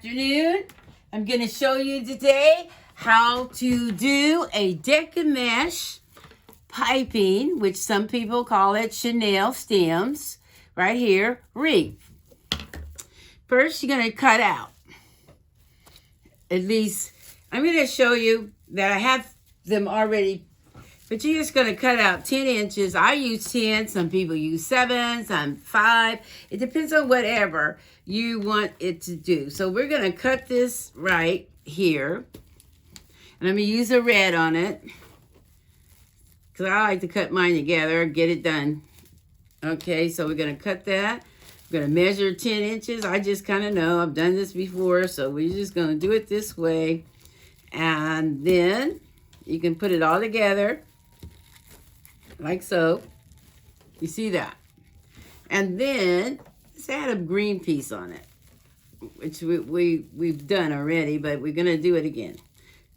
afternoon. I'm going to show you today how to do a deco mesh piping, which some people call it chenille stems, right here, Wreath. First, you're going to cut out. At least, I'm going to show you that I have them already, but you're just going to cut out 10 inches. I use 10. Some people use 7, some 5. It depends on whatever you want it to do. So we're going to cut this right here. And I'm going to use a red on it, because I like to cut mine together, get it done. Okay, so we're going to cut that. We're going to measure 10 inches. I just kind of know. I've done this before, so we're just going to do it this way. And then you can put it all together, like so. You see that? And then let's add a green piece on it, which we've done already, but we're going to do it again.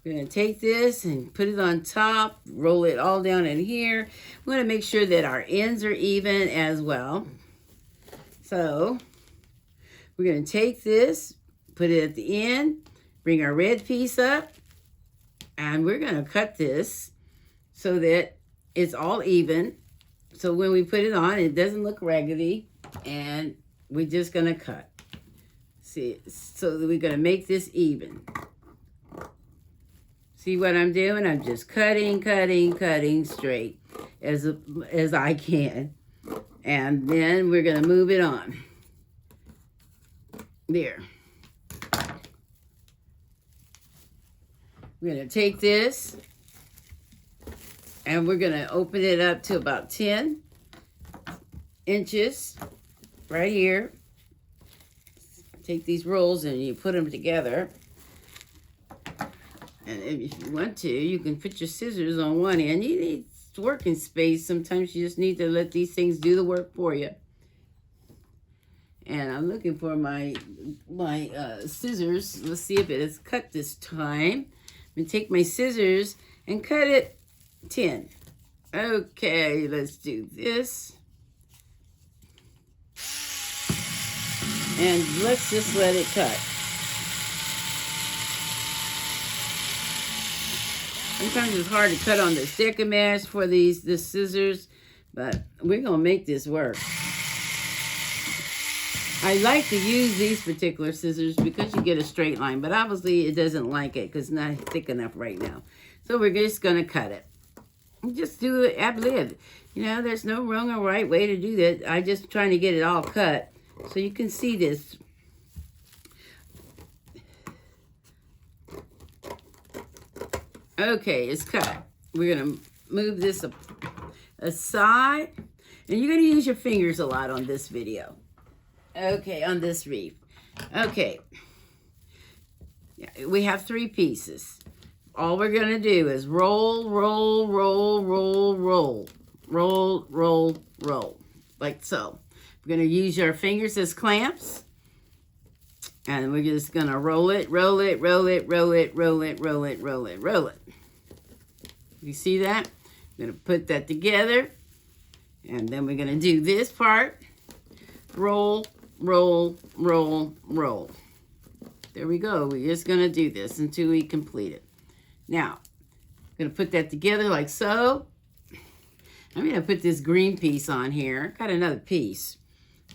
We're going to take this and put it on top, roll it all down in here. We want to make sure that our ends are even as well. So we're going to take this, put it at the end, bring our red piece up, and we're going to cut this so that it's all even. So when we put it on, it doesn't look raggedy, and we're just going to cut. See, so that we're going to make this even. See what I'm doing? I'm just cutting straight as I can. And then we're going to move it on. There. We're going to take this and we're going to open it up to about 10 inches right here. Take these rolls and you put them together. And if you want to, you can put your scissors on one end. You need working space. Sometimes you just need to let these things do the work for you. And I'm looking for my scissors. Let's see if it is cut this time. I'm going to take my scissors and cut it 10. Okay, let's do this. And let's just let it cut. Sometimes it's hard to cut on this deco mesh for the scissors, but we're going to make this work. I like to use these particular scissors because you get a straight line, but obviously it doesn't like it because it's not thick enough right now. So we're just going to cut it. Just do it ad lib. You know, there's no wrong or right way to do that. I'm just trying to get it all cut so you can see this. Okay, it's cut. We're going to move this aside. And you're going to use your fingers a lot on this video. Okay, on this wreath. Okay. We have 3 pieces. All we're going to do is roll, roll, roll, roll, roll. Roll, roll, roll. Like so. We're going to use our fingers as clamps. And we're just going to roll it, roll it, roll it, roll it, roll it, roll it, roll it, roll it. You see that? I'm going to put that together. And then we're going to do this part. Roll, roll, roll, roll. There we go. We're just going to do this until we complete it. Now, I'm going to put that together like so. I'm going to put this green piece on here. Got another piece.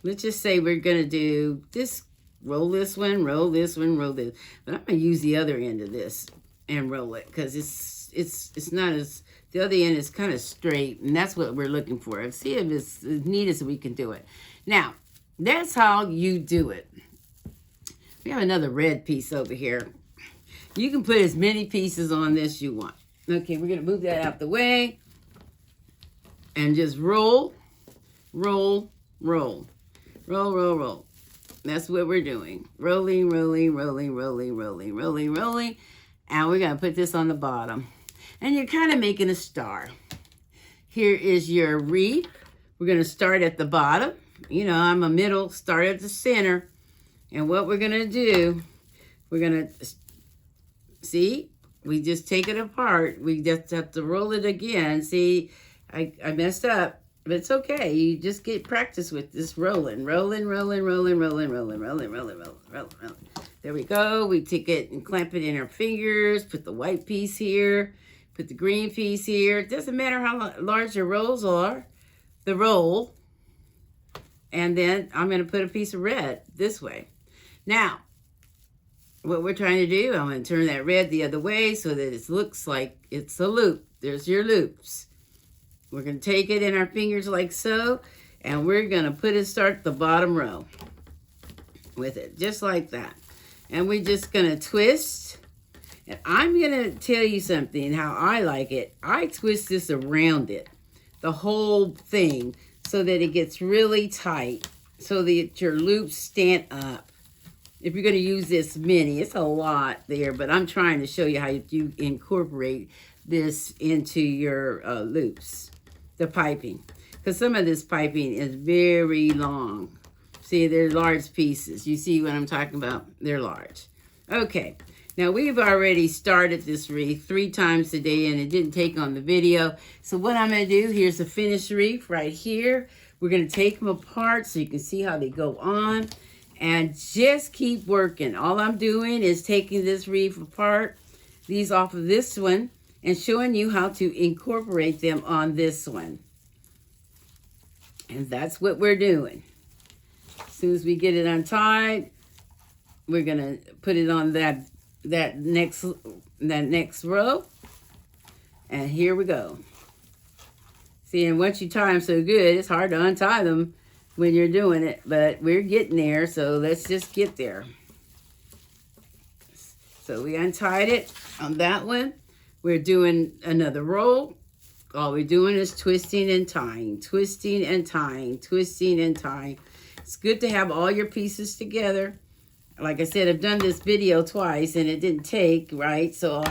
Let's just say we're going to do this. Roll this one, roll this one, roll this. But I'm going to use the other end of this and roll it because it's not as, the other end is kind of straight, and that's what we're looking for. See if it's as neat as we can do it. Now, that's how you do it. We have another red piece over here. You can put as many pieces on this you want. Okay, we're going to move that out the way and just roll, roll, roll, roll, roll, roll. That's what we're doing. Rolling, rolling, rolling, rolling, rolling, rolling, rolling. And we're going to put this on the bottom. And you're kind of making a star. Here is your wreath. We're going to start at the bottom. You know, I'm a middle, start at the center. And what we're going to do, we're going to, see, we just take it apart. We just have to roll it again. See, I messed up. But it's okay. You just get practice with this rolling, rolling, rolling, rolling, rolling, rolling, rolling, rolling, rolling, rolling, rolling. There we go. We take it and clamp it in our fingers. Put the white piece here. Put the green piece here. It doesn't matter how large your rolls are. The roll. And then I'm going to put a piece of red this way. Now, what we're trying to do, I'm going to turn that red the other way so that it looks like it's a loop. There's your loops. We're going to take it in our fingers like so. And we're going to start the bottom row with it. Just like that. And we're just going to twist. And I'm going to tell you something, how I like it. I twist this around it, the whole thing, so that it gets really tight, so that your loops stand up. If you're going to use this mini, it's a lot there, but I'm trying to show you how you incorporate this into your loops, the piping. Because some of this piping is very long. See, they're large pieces. You see what I'm talking about? They're large. Okay. Now, we've already started this wreath 3 times today, and it didn't take on the video. So what I'm going to do, here's the finished wreath right here. We're going to take them apart so you can see how they go on. And just keep working. All I'm doing is taking this wreath apart, these off of this one, and showing you how to incorporate them on this one. And that's what we're doing. As soon as we get it untied, we're going to put it on that next row. And here we go. See, and once you tie them so good, it's hard to untie them when you're doing it, but we're getting there, so let's just get there. So we untied it on that one. We're doing another roll. All we're doing is twisting and tying, twisting and tying, twisting and tying. It's good to have all your pieces together. Like I said, I've done this video twice and it didn't take, right? So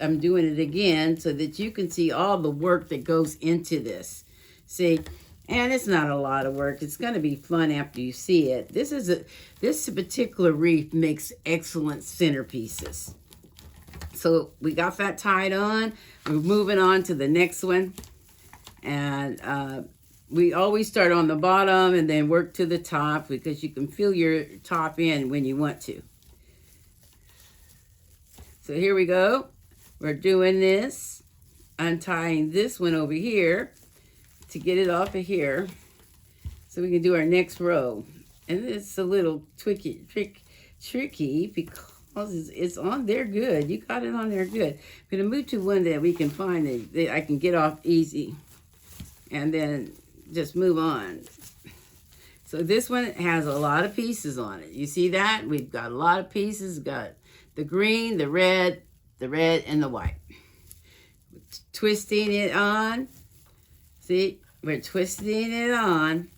I'm doing it again so that you can see all the work that goes into this. See, and it's not a lot of work. It's going to be fun after you see it. This particular wreath makes excellent centerpieces. So we got that tied on. We're moving on to the next one. And we always start on the bottom and then work to the top because you can fill your top in when you want to. So here we go. We're doing this, untying this one over here to get it off of here so we can do our next row. And it's a little tricky because it's on there good. You got it on there good. I'm going to move to one that we can find that I can get off easy and then just move on. So this one has a lot of pieces on it. You see that? We've got a lot of pieces. Got the green, the red, and the white. Twisting it on. See, we're twisting it on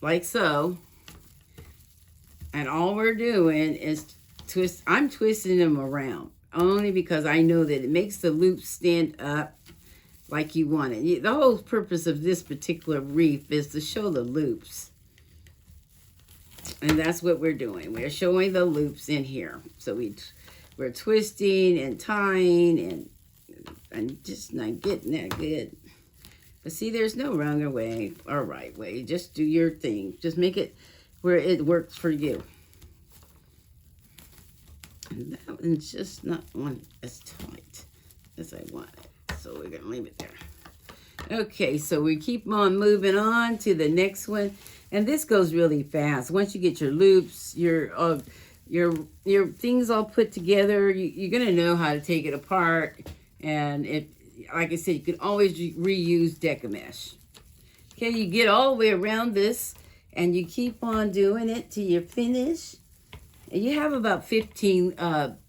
like so. And all we're doing is twist. I'm twisting them around only because I know that it makes the loop stand up like you want it. The whole purpose of this particular wreath is to show the loops. And that's what we're doing. We're showing the loops in here. So we're twisting and tying and just not getting that good. But see, there's no wrong way or right way. Just do your thing. Just make it where it works for you. And that one's just not one as tight as I want it. So we're going to leave it there. Okay, so we keep on moving on to the next one. And this goes really fast. Once you get your loops, your things all put together, you're going to know how to take it apart. And like I said, you can always reuse deco mesh. Okay, you get all the way around this and you keep on doing it till you finish. And you have about 15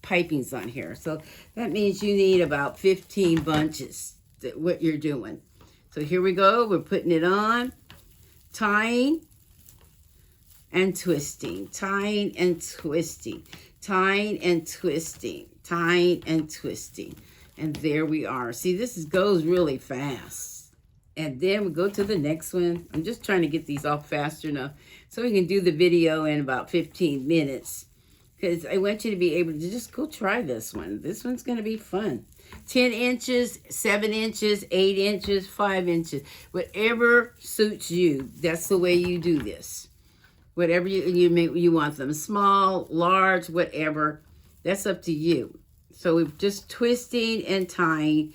pipings on here. So that means you need about 15 bunches, what you're doing. So here we go. We're putting it on, tying and twisting, tying and twisting, tying and twisting, tying and twisting. And there we are. See, this goes really fast. And then we go to the next one. I'm just trying to get these off faster enough so we can do the video in about 15 minutes. Because I want you to be able to just go try this one. This one's going to be fun. 10 inches, 7 inches, 8 inches, 5 inches. Whatever suits you, that's the way you do this. Whatever you want them, small, large, whatever. That's up to you. So we're just twisting and tying,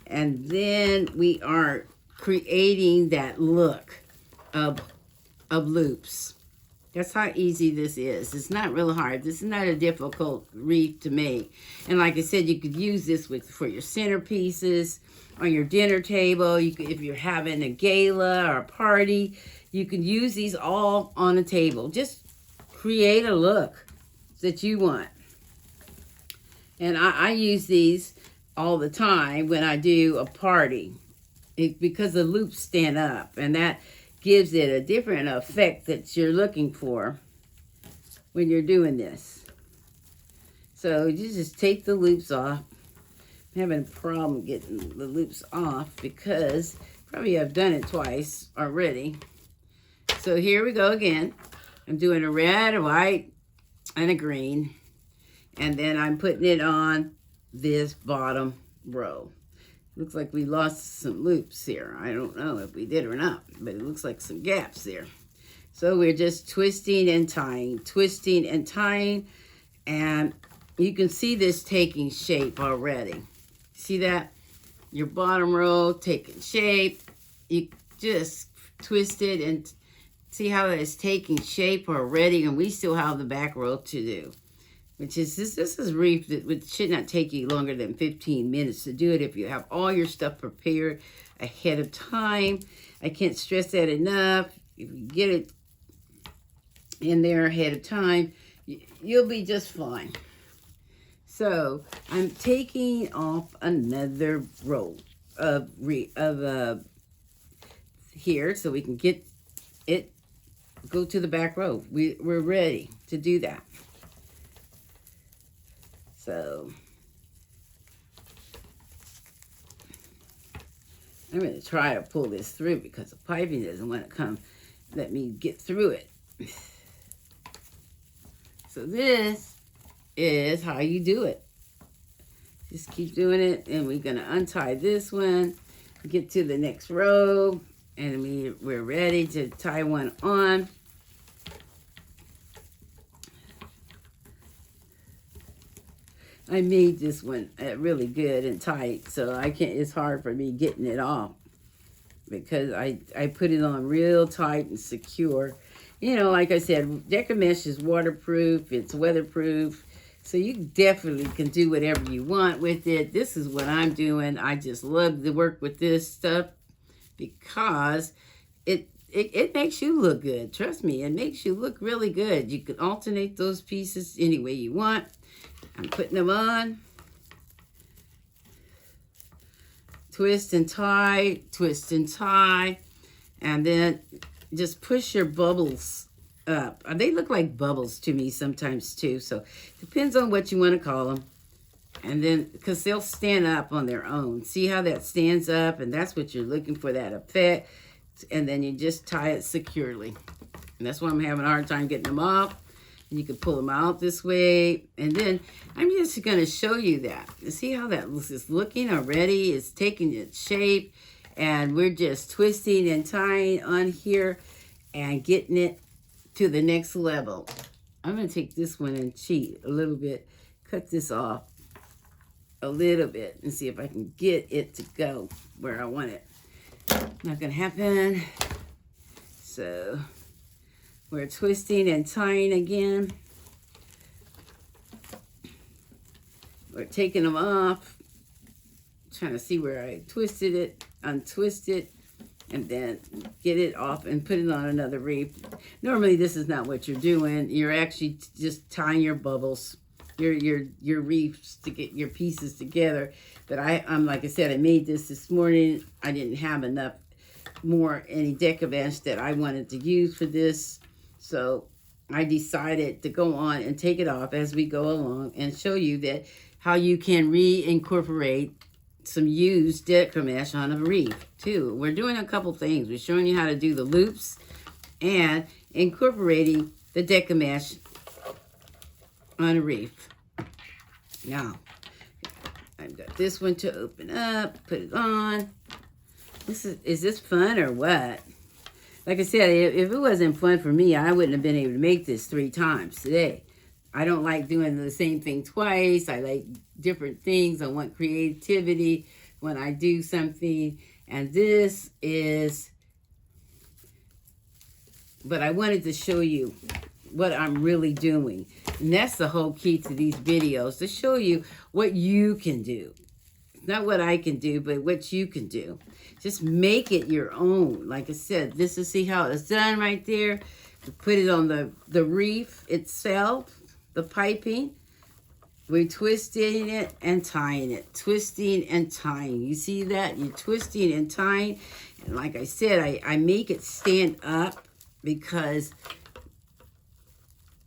and then we are creating that look of loops. That's how easy this is. It's not real hard. This is not a difficult wreath to make. And like I said, you could use this for your centerpieces on your dinner table. You could, if you're having a gala or a party, you can use these all on a table. Just create a look that you want. And I use these all the time when I do a party because the loops stand up, and that gives it a different effect that you're looking for when you're doing this. So you just take the loops off. I'm having a problem getting the loops off because probably I've done it twice already. So here we go again. I'm doing a red, a white, and a green. And then I'm putting it on this bottom row. Looks like we lost some loops here. I don't know if we did or not, but it looks like some gaps there. So we're just twisting and tying, and you can see this taking shape already. See that? Your bottom row taking shape. You just twist it and see how it's taking shape already, and we still have the back row to do. Which is, this is wreath that should not take you longer than 15 minutes to do it if you have all your stuff prepared ahead of time. I can't stress that enough. If you get it in there ahead of time, you'll be just fine. So I'm taking off another row of here so we can get it, go to the back row. We're ready to do that. So I'm going to try to pull this through because the piping doesn't want to let me get through it. So this is how you do it. Just keep doing it, and we're going to untie this one, get to the next row, and we're ready to tie one on. I made this one really good and tight, so it's hard for me getting it off because I put it on real tight and secure. You know, like I said, Deco mesh is waterproof, it's weatherproof, so you definitely can do whatever you want with it. This is what I'm doing. I just love to work with this stuff because it makes you look good. Trust me, it makes you look really good. You can alternate those pieces any way you want. I'm putting them on. Twist and tie, and then just push your bubbles up. They look like bubbles to me sometimes too, so depends on what you want to call them. And then, because they'll stand up on their own. See how that stands up? And that's what you're looking for, that effect. And then you just tie it securely. And that's why I'm having a hard time getting them off. And you can pull them out this way. And then I'm just going to show you that. See how that is looking already? It's taking its shape. And we're just twisting and tying on here and getting it to the next level. I'm going to take this one and cheat a little bit. Cut this off a little bit and see if I can get it to go where I want it. Not going to happen. So we're twisting and tying again. We're taking them off. Trying to see where I twisted it, untwist it, and then get it off and put it on another wreath. Normally this is not what you're doing. You're actually just tying your bubbles, your wreaths to get your pieces together. But I'm like I said, I made this morning. I didn't have enough any deco mesh that I wanted to use for this. So I decided to go on and take it off as we go along and show you that how you can reincorporate some used deco mesh on a wreath too. We're doing a couple things. We're showing you how to do the loops and incorporating the deco mesh on a wreath. Now, I've got this one to open up, put it on. Is this fun or what? Like I said, if it wasn't fun for me, I wouldn't have been able to make this 3 times today. I don't like doing the same thing twice. I like different things. I want creativity when I do something. And this is, but I wanted to show you what I'm really doing. And that's the whole key to these videos, to show you what you can do. Not what I can do, but what you can do. Just make it your own. Like I said, this is, see how it's done right there. Put it on the wreath itself, the piping. We're twisting it and tying it. Twisting and tying. You see that? You're twisting and tying. And like I said, I make it stand up because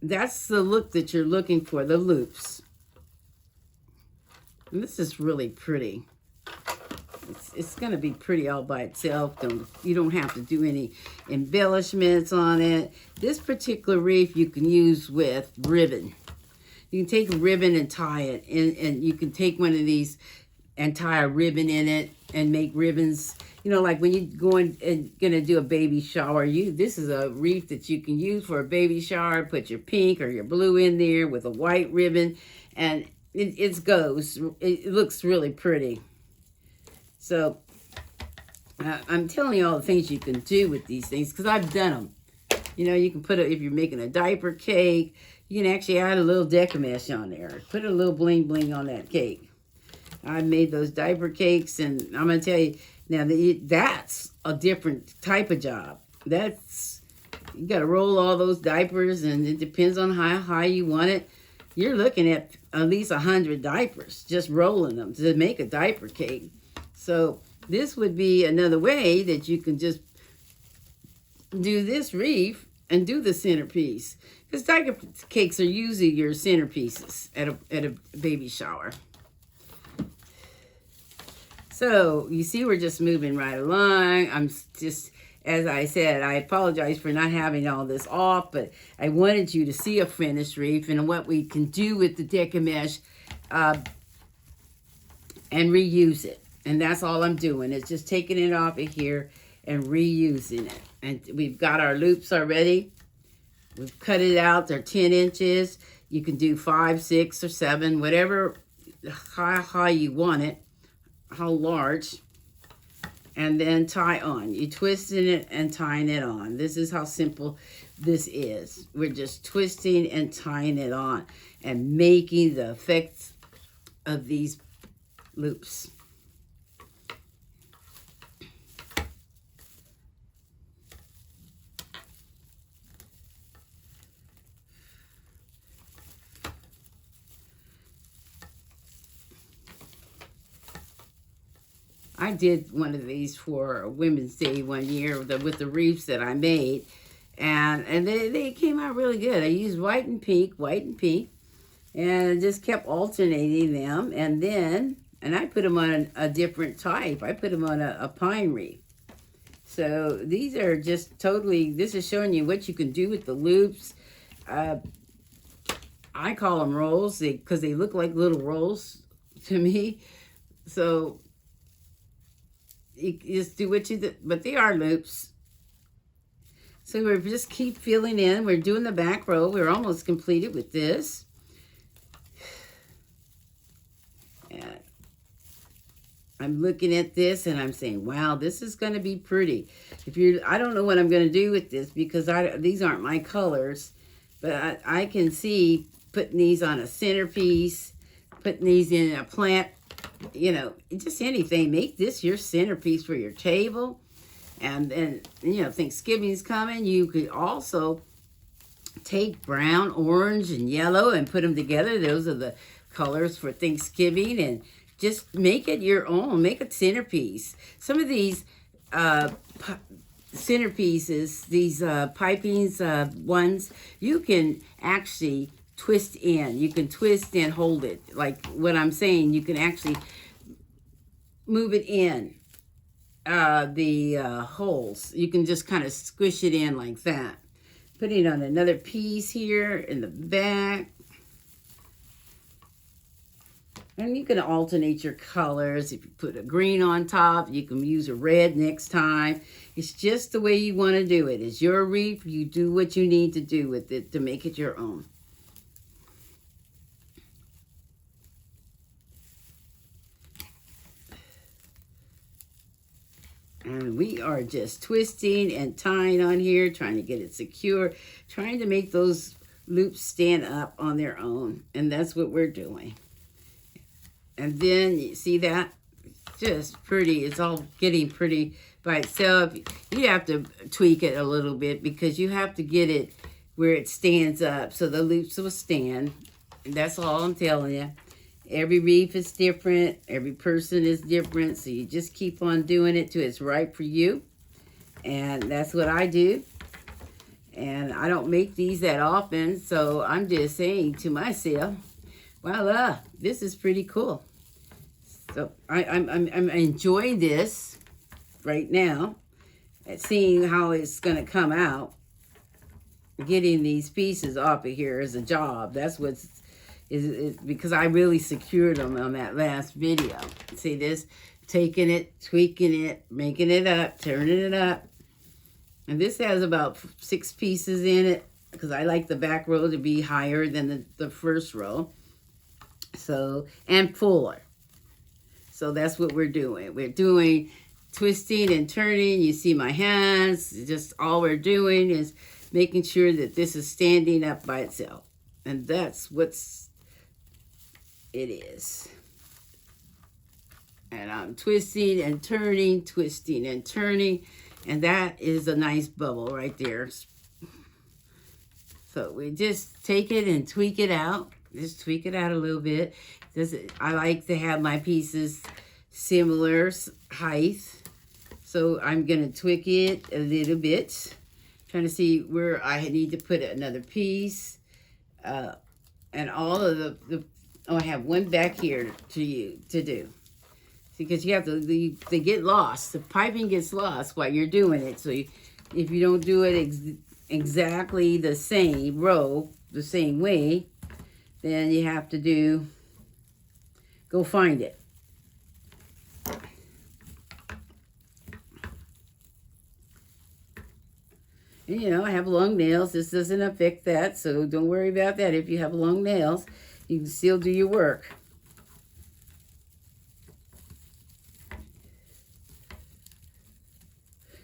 that's the look that you're looking for, the loops. And this is really pretty. It's going to be pretty all by itself. You don't have to do any embellishments on it. This particular wreath you can use with ribbon. You can take a ribbon and tie it. And you can take one of these and tie a ribbon in it and make ribbons. You know, like when you're going to do a baby shower, this is a wreath that you can use for a baby shower. Put your pink or your blue in there with a white ribbon. And it looks really pretty. So I'm telling you all the things you can do with these things because I've done them. You know, you can put it, if you're making a diaper cake, you can actually add a little deco mesh on there. Put a little bling bling on that cake. I've made those diaper cakes, and I'm going to tell you, now that's a different type of job. You got to roll all those diapers, and it depends on how high you want it. You're looking at least 100 diapers, just rolling them to make a diaper cake. So this would be another way that you can just do this wreath and do the centerpiece. Because diaper cakes are usually your centerpieces at a baby shower. So you see we're just moving right along. I'm just, as I said, I apologize for not having all this off, but I wanted you to see a finished wreath and what we can do with the deco mesh and reuse it. And that's all I'm doing. It's just taking it off of here and reusing it. And we've got our loops already. We've cut it out. They're 10 inches. You can do 5, 6, or 7, whatever how high you want it, how large. And then tie on. You're twisting it and tying it on. This is how simple this is. We're just twisting and tying it on and making the effects of these loops. I did one of these for Women's Day one year with the wreaths that I made. And they came out really good. I used white and pink, and just kept alternating them. And I put them on a different type. I put them on a pine wreath. So these are just totally, this is showing you what you can do with the loops. I call them rolls because they look like little rolls to me. So you just do what you do, but they are loops. So we're just keep filling in. We're doing the back row. We're almost completed with this. And I'm looking at this and I'm saying, wow, this is going to be pretty. I don't know what I'm going to do with this because these aren't my colors, but I can see putting these on a centerpiece, putting these in a plant. You know, just anything. Make this your centerpiece for your table. And then, you know, Thanksgiving's coming. You could also take brown, orange, and yellow and put them together. Those are the colors for Thanksgiving. And just make it your own. Make a centerpiece. Some of these centerpieces, these pipings ones, you can actually twist in. You can twist and hold it. Like what I'm saying, you can actually move it in the holes. You can just kind of squish it in like that. Put it on another piece here in the back. And you can alternate your colors. If you put a green on top, you can use a red next time. It's just the way you want to do it. It's your wreath. You do what you need to do with it to make it your own. And we are just twisting and tying on here, trying to get it secure, trying to make those loops stand up on their own. And that's what we're doing. And then, you see that? Just pretty. It's all getting pretty by itself. You have to tweak it a little bit because you have to get it where it stands up so the loops will stand. And that's all I'm telling you. Every wreath is different. Every person is different. So you just keep on doing it till it's right for you. And that's what I do. And I don't make these that often. So I'm just saying to myself, voila, this is pretty cool. So I'm enjoying this right now. And seeing how it's going to come out. Getting these pieces off of here is a job. That's what's is because I really secured them on that last video. See this? Taking it, tweaking it, making it up, turning it up. And this has about 6 pieces in it because I like the back row to be higher than the first row. So, and fuller. So that's what we're doing. We're doing twisting and turning. You see my hands. Just all we're doing is making sure that this is standing up by itself. And that's what's it is. And I'm twisting and turning, and that is a nice bubble right there. So we just take it and tweak it out. Just tweak it out a little bit. I like to have my pieces similar height. So I'm going to tweak it a little bit. Trying to see where I need to put another piece. And all of the oh, I have one back here to do. Because you have to, they get lost. The piping gets lost while you're doing it. So if you don't do it exactly the same row, the same way, then you have to go find it. And, you know, I have long nails. This doesn't affect that, so don't worry about that. If you have long nails, you can still do your work.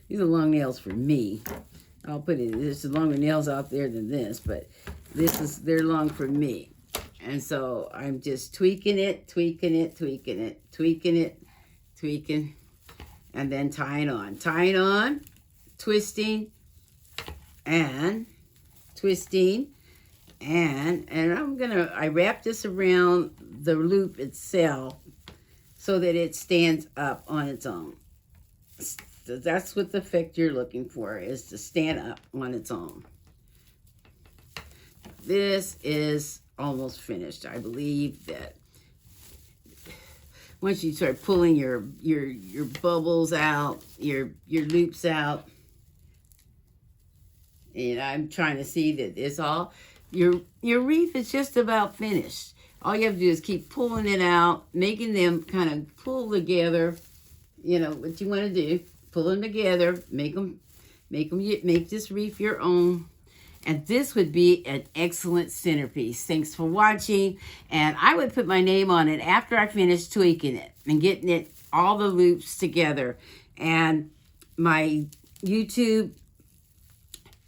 These are long nails for me. I'll put it, there's longer nails out there than this, but they're long for me. And so I'm just tweaking it, and then tying on, twisting, and twisting, and I wrap this around the loop itself so that it stands up on its own. So that's what the effect you're looking for, is to stand up on its own. This is almost finished. I believe that once you start pulling your bubbles out, your loops out, and I'm trying to see that it's all, your wreath is just about finished. All you have to do is keep pulling it out, making them kind of pull together. You know what you want to do. Pull them together, make this wreath your own. And this would be an excellent centerpiece. Thanks for watching. And I would put my name on it after I finish tweaking it and getting it all the loops together. And my YouTube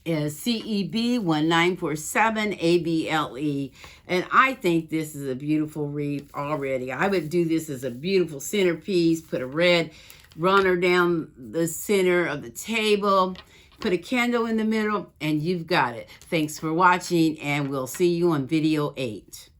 is CEB1947ABLE. And I think this is a beautiful wreath already. I would do this as a beautiful centerpiece, put a red runner down the center of the table, put a candle in the middle, and you've got it. Thanks for watching, and we'll see you on video 8.